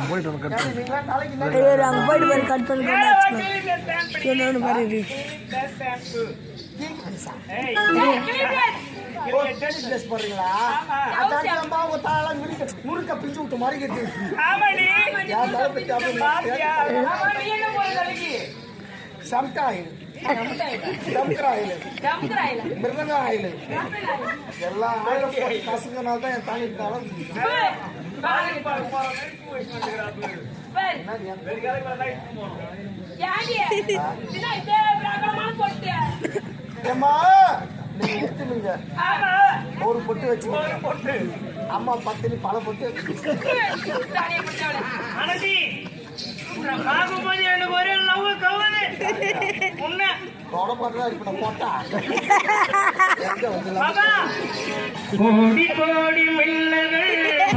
போயிட்டு கட் பண்ணி என்னன்னு பாரு முறுக்க பிச்சு விட்டு மாதிரி கட்டி சம்டாயில் மிருதங்க ஆயில் எல்லா ஆயிலும் கசுங்கனால தான் என் தாங்கிட்டாலும் ஒரு பொட்டு வச்சு அம்மா பத்தினி பல பொட்டு போட்டா கோடி கோடி மின்னல்கள்